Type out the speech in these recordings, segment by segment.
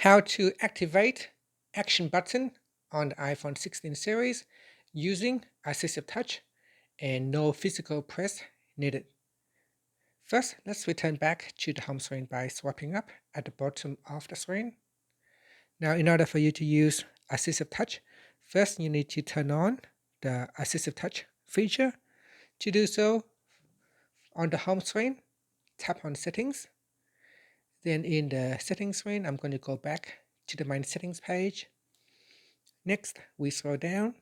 How to activate action button on the iPhone 16 series using AssistiveTouch and no physical press needed. First, let's return back to the home screen by swiping up at the bottom of the screen. Now, in order for you to use AssistiveTouch, first you need to turn on the AssistiveTouch feature. To do so, on the home screen, tap on Settings. Then in the Settings screen, I'm going to go back to the main Settings page. Next, we scroll down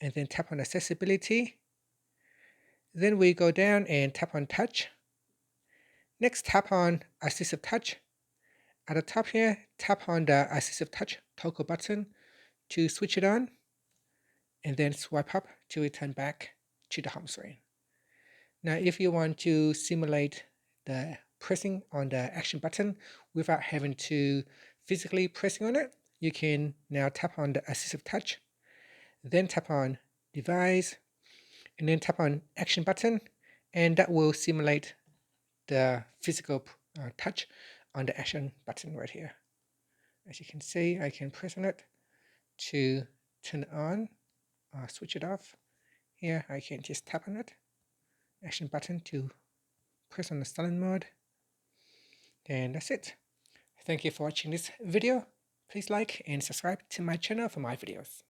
and then tap on Accessibility. Then we go down and tap on Touch. Next, tap on AssistiveTouch. At the top here, tap on the AssistiveTouch toggle button to switch it on, and then swipe up to return back to the home screen. Now, if you want to simulate the pressing on the action button without having to physically pressing on it, you can now tap on the AssistiveTouch, then tap on Device, and then tap on Action button, and that will simulate the physical touch on the action button right here. As you can see, I can press on it to turn it on or switch it off. Here, I can just tap on it, action button to press on the silent mode. And that's it. Thank you for watching this video. Please like and subscribe to my channel for my videos.